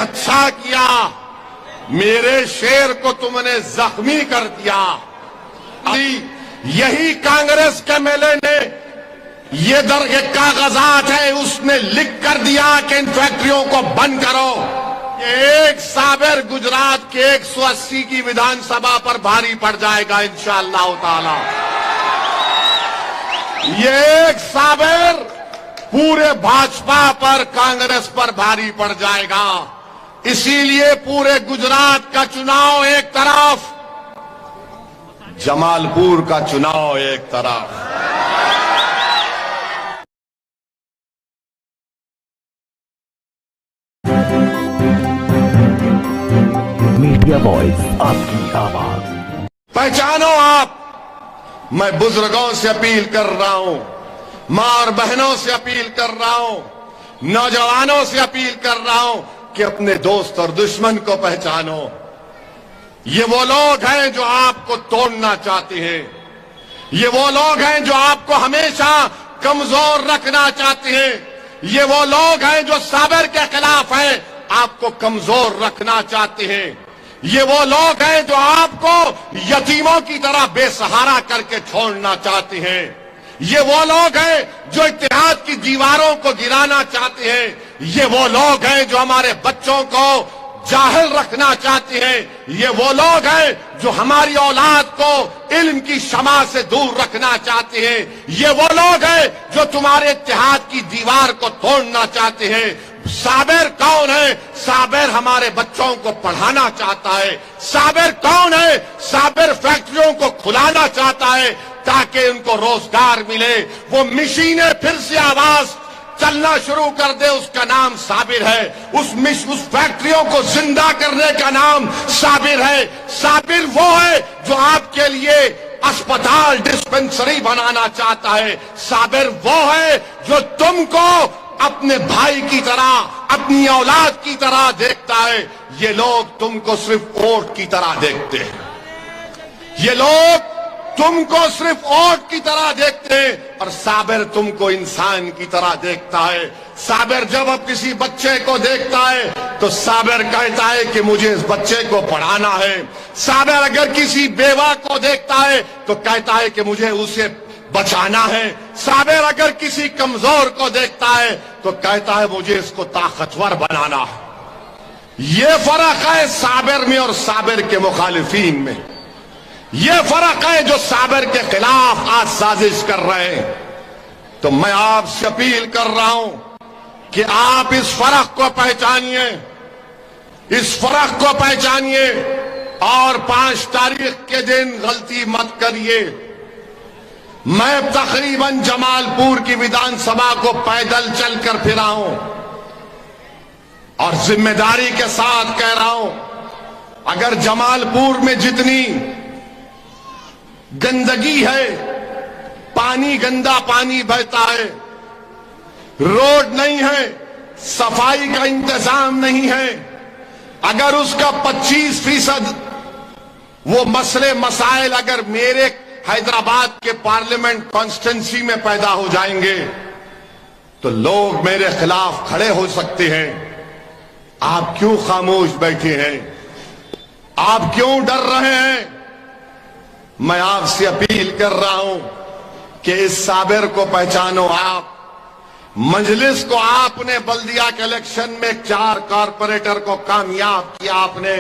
अच्छा किया, मेरे शेर को तुमने जख्मी कर दिया। यही कांग्रेस के एमएलए ने ये कागजात है, उसने लिख कर दिया कि इन फैक्ट्रियों को बंद करो। एक साबिर गुजरात के 180 की विधानसभा पर भारी पड़ जाएगा इंशाअल्लाह ताला। ये एक साबिर पूरे भाजपा पर, कांग्रेस पर भारी पड़ जाएगा। इसीलिए पूरे गुजरात का चुनाव एक तरफ, जमालपुर का चुनाव एक तरफ। मीडिया वॉइस, आपकी आवाज। पहचानो आप। मैं बुजुर्गों से अपील कर रहा हूं, मां और बहनों से अपील कर रहा हूं, नौजवानों से अपील कर रहा हूं कि अपने दोस्त और दुश्मन को पहचानो। ये वो लोग हैं जो आपको तोड़ना चाहते हैं। ये वो लोग हैं जो आपको हमेशा कमजोर रखना चाहते हैं। ये वो लोग हैं जो साबिर के खिलाफ है, आपको कमजोर रखना चाहते हैं। ये वो लोग हैं जो आपको यतीमों की तरह बेसहारा करके छोड़ना चाहते हैं। ये वो लोग हैं जो इत्तेहाद की दीवारों को गिराना चाहते हैं। ये वो लोग हैं जो हमारे बच्चों को जाहिल रखना चाहते हैं। ये वो लोग हैं जो हमारी औलाद को इल्म की शमा से दूर रखना चाहते हैं। ये वो लोग हैं जो तुम्हारे इत्तेहाद की दीवार को तोड़ना चाहते हैं। साबिर कौन है? साबिर हमारे बच्चों को पढ़ाना चाहता है। साबिर कौन है? साबिर फैक्ट्रियों को खुलाना चाहता है ताकि उनको रोजगार मिले। वो मशीनें फिर से आवाज चलना शुरू कर दे, उसका नाम साबिर है। उस फैक्ट्रियों को जिंदा करने का नाम साबिर है। साबिर वो है जो आपके लिए अस्पताल, डिस्पेंसरी बनाना चाहता है। साबिर वो है जो तुमको अपने भाई की तरह, अपनी औलाद की तरह देखता है। ये लोग तुमको सिर्फ वोट की तरह देखते हैं। ये लोग तुमको सिर्फ वोट की तरह देखते हैं और साबिर तुमको इंसान की तरह देखता है। साबिर जब अब किसी बच्चे को देखता है तो साबिर कहता है कि मुझे इस बच्चे को पढ़ाना है। साबिर अगर किसी बेवा को देखता है तो कहता है कि मुझे उसे बचाना है। साबिर अगर किसी कमजोर को देखता है तो कहता है मुझे इसको ताकतवर बनाना है। ये फर्क है साबिर में और साबिर के मुखालिफीन में। ये फर्क है जो साबिर के खिलाफ आज साजिश कर रहे हैं। तो मैं आपसे अपील कर रहा हूं कि आप इस फर्क को पहचानिए, इस फर्क को पहचानिए और 5 तारीख के दिन गलती मत करिए। मैं तकरीबन जमालपुर की विधानसभा को पैदल चलकर फिरा हूं और जिम्मेदारी के साथ कह रहा हूं, अगर जमालपुर में जितनी गंदगी है, पानी गंदा पानी बहता है, रोड नहीं है, सफाई का इंतजाम नहीं है, अगर उसका 25% वो मसले मसाइल अगर मेरे हैदराबाद के पार्लियामेंट कॉन्स्टिट्यूंसी में पैदा हो जाएंगे तो लोग मेरे खिलाफ खड़े हो सकते हैं। आप क्यों खामोश बैठे हैं? आप क्यों डर रहे हैं? मैं आपसे अपील कर रहा हूं कि इस साबिर को पहचानो। आप मजलिस को आपने बल्दिया के इलेक्शन में 4 कारपोरेटर को कामयाब किया आपने।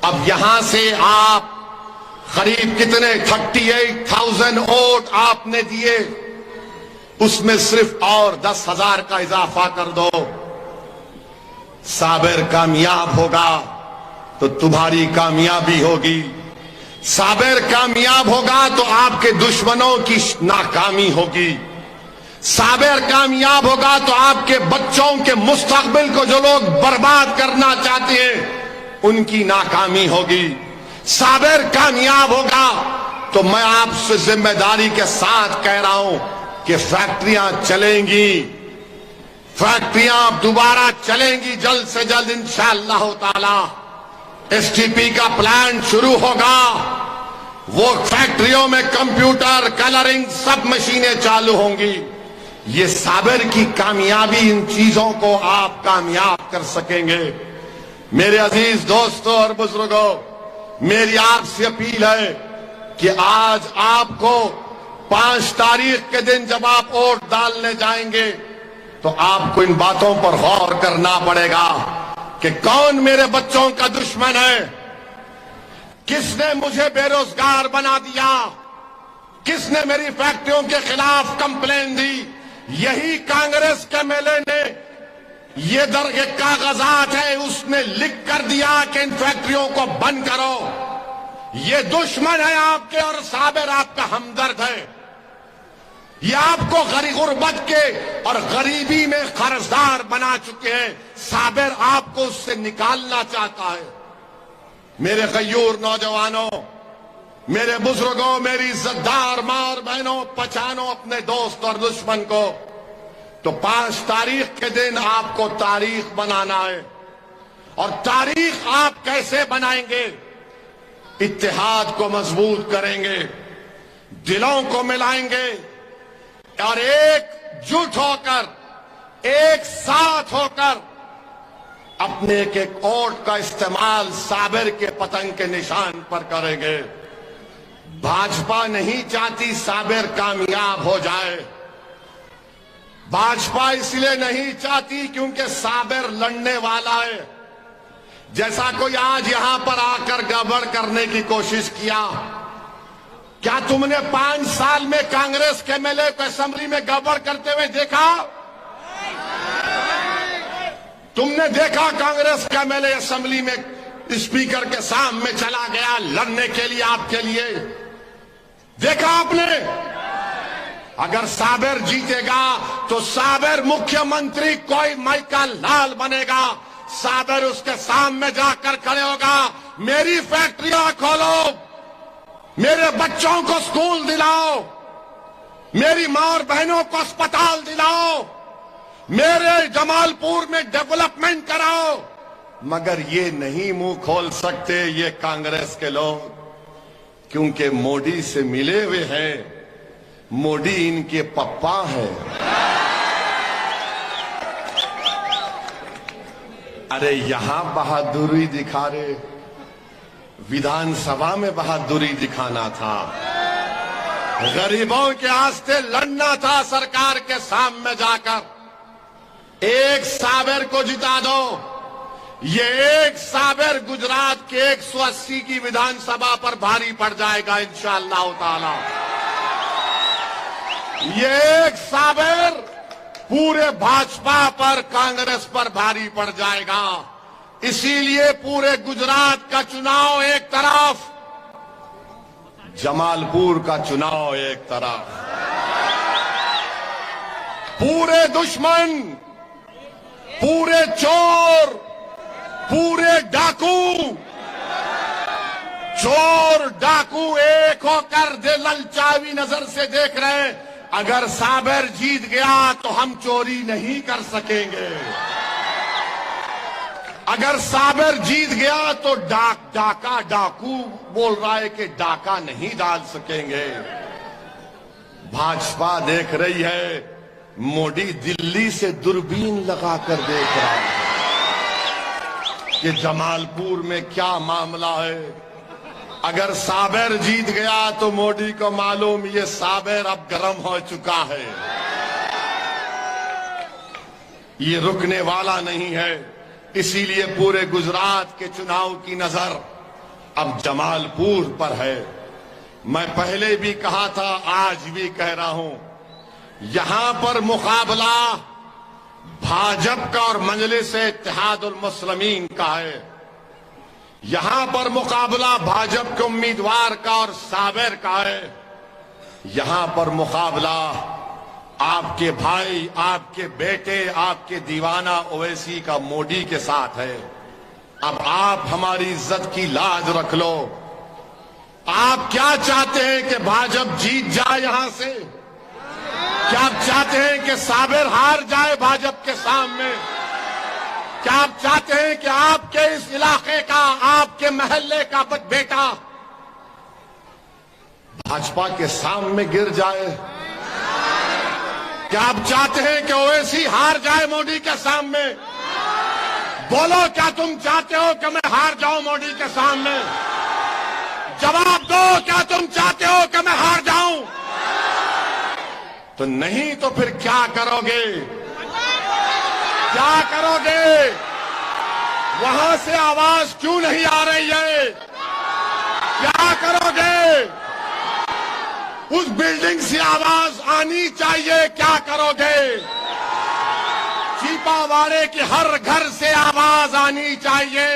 अब यहां से आप करीब कितने 38,000 वोट आपने दिए, उसमें सिर्फ और 10,000 का इजाफा कर दो। साबिर कामयाब होगा तो तुम्हारी कामयाबी होगी। साबिर कामयाब होगा तो आपके दुश्मनों की नाकामी होगी। साबिर कामयाब होगा तो आपके बच्चों के मुस्तकबिल को जो लोग बर्बाद करना चाहते हैं उनकी नाकामी होगी। साबिर कामयाब होगा तो मैं आपसे जिम्मेदारी के साथ कह रहा हूं कि फैक्ट्रियां चलेंगी, फैक्ट्रियां दोबारा चलेंगी जल्द से जल्द इंशाअल्लाह ताला। एसटीपी का प्लांट शुरू होगा, वो फैक्ट्रियों में कंप्यूटर, कलरिंग, सब मशीनें चालू होंगी। ये साबिर की कामयाबी, इन चीजों को आप कामयाब कर सकेंगे। मेरे अजीज दोस्तों और बुजुर्गों, मेरी आपसे अपील है कि आज आपको 5 तारीख के दिन जब आप वोट डालने जाएंगे तो आपको इन बातों पर गौर करना पड़ेगा कि कौन मेरे बच्चों का दुश्मन है, किसने मुझे बेरोजगार बना दिया, किसने मेरी फैक्ट्रियों के खिलाफ कंप्लेन दी। यही कांग्रेस के एमएलए ने ये दरगे कागजात है, उसने लिख कर दिया कि इन फैक्ट्रियों को बंद करो। ये दुश्मन है आपके और साबिर आपका हमदर्द है। ये आपको गुर्बत के और गरीबी में कर्जदार बना चुके हैं। साबिर आपको उससे निकालना चाहता है। मेरे गयूर नौजवानों, मेरे बुजुर्गों, मेरी इज्जतदार मां और बहनों, पहचानो अपने दोस्त और दुश्मन को। तो 5 तारीख के दिन आपको तारीख बनाना है। और तारीख आप कैसे बनाएंगे? इत्तेहाद को मजबूत करेंगे, दिलों को मिलाएंगे और एकजुट होकर, एक साथ होकर अपने एक वोट का इस्तेमाल साबिर के पतंग के निशान पर करेंगे। भाजपा नहीं चाहती साबिर कामयाब हो जाए। भाजपा इसलिए नहीं चाहती क्योंकि साबिर लड़ने वाला है। जैसा कोई आज यहां पर आकर गड़बड़ करने की कोशिश किया, क्या तुमने 5 साल में कांग्रेस के एमएलए को असेंबली में गड़बड़ करते हुए देखा? तुमने देखा कांग्रेस का एमएलए असेंबली में स्पीकर के सामने चला गया लड़ने के लिए आपके लिए? देखा आपने? अगर साबिर जीतेगा तो साबिर मुख्यमंत्री कोई माइका लाल बनेगा। साबिर उसके सामने जाकर खड़े होगा, मेरी फैक्ट्रियां खोलो, मेरे बच्चों को स्कूल दिलाओ, मेरी मां और बहनों को अस्पताल दिलाओ, मेरे जमालपुर में डेवलपमेंट कराओ। मगर ये नहीं मुंह खोल सकते ये कांग्रेस के लोग, क्योंकि मोदी से मिले हुए हैं। मोदी इनके पप्पा है। अरे यहां बहादुरी दिखा रहे, विधानसभा में बहादुरी दिखाना था, गरीबों के आस्ते लड़ना था सरकार के सामने जाकर। एक साबिर को जिता दो। ये एक साबिर गुजरात के 180 की विधानसभा पर भारी पड़ जाएगा इंशाअल्लाह ताला। ये एक साबिर पूरे भाजपा पर, कांग्रेस पर भारी पड़ जाएगा। इसीलिए पूरे गुजरात का चुनाव एक तरफ, जमालपुर का चुनाव एक तरफ। पूरे दुश्मन, पूरे चोर, पूरे डाकू, चोर डाकू एक होकर ललचावी नजर से देख रहे हैं, अगर साबिर जीत गया तो हम चोरी नहीं कर सकेंगे। अगर साबिर जीत गया तो डाकू बोल रहा है कि डाका नहीं डाल सकेंगे। भाजपा देख रही है, मोदी दिल्ली से दूरबीन लगाकर देख रहा है कि जमालपुर में क्या मामला है। अगर साबिर जीत गया तो मोदी को मालूम ये साबिर अब गर्म हो चुका है, ये रुकने वाला नहीं है। इसीलिए पूरे गुजरात के चुनाव की नजर अब जमालपुर पर है। मैं पहले भी कहा था, आज भी कह रहा हूं, यहां पर मुकाबला भाजपा का और मजलिस-ए-इत्तेहादुल मुस्लिमीन का है। यहां पर मुकाबला भाजपा के उम्मीदवार का और साबिर का है। यहां पर मुकाबला आपके भाई, आपके बेटे, आपके दीवाना ओवैसी का मोदी के साथ है। अब आप हमारी इज्जत की लाज रख लो। आप क्या चाहते हैं कि भाजपा जीत जाए यहां से? क्या आप चाहते हैं कि साबिर हार जाए भाजपा के सामने? क्या आप चाहते हैं कि आपके इस इलाके का, आपके महल्ले का बेटा भाजपा के सामने गिर जाए? क्या आप चाहते हैं कि ओवैसी हार जाए मोदी के सामने? बोलो, क्या तुम चाहते हो कि मैं हार जाऊं मोदी के सामने? जवाब दो, क्या तुम चाहते हो कि मैं हार जाऊं? तो नहीं तो फिर क्या करोगे? क्या करोगे? वहां से आवाज क्यों नहीं आ रही है? क्या करोगे? उस बिल्डिंग से आवाज आनी चाहिए, क्या करोगे? चीपावाड़े की हर घर से आवाज आनी चाहिए,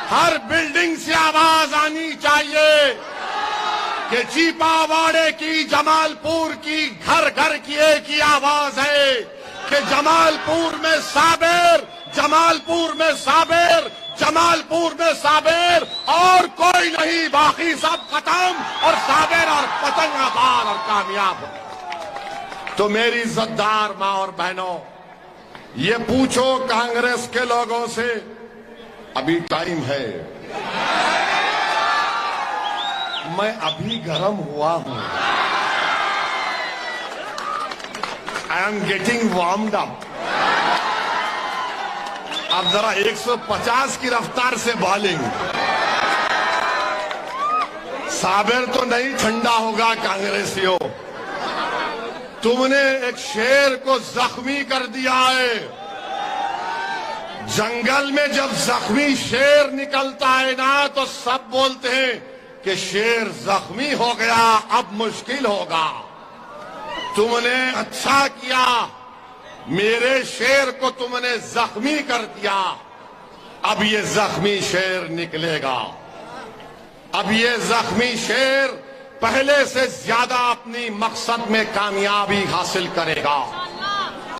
हर बिल्डिंग से आवाज आनी चाहिए कि चीपावाड़े की, जमालपुर की घर घर की एक ही आवाज है कि जमालपुर में साबिर, जमालपुर में साबिर, जमालपुर में साबिर, और कोई नहीं, बाकी सब खत्म और साबिर और पतंग आबाद और कामयाब। तो मेरी इज्जतदार मां और बहनों, ये पूछो कांग्रेस के लोगों से, अभी टाइम है। मैं अभी गर्म हुआ हूं, I am getting warmed up. अब जरा 150 की रफ्तार से बॉलिंग। साबिर तो नहीं ठंडा होगा कांग्रेसियों, तुमने एक शेर को जख्मी कर दिया है। जंगल में जब जख्मी शेर निकलता है ना, तो सब बोलते हैं कि शेर जख्मी हो गया, अब मुश्किल होगा। तुमने अच्छा किया, मेरे शेर को तुमने जख्मी कर दिया। अब ये जख्मी शेर निकलेगा, अब ये जख्मी शेर पहले से ज्यादा अपनी मकसद में कामयाबी हासिल करेगा।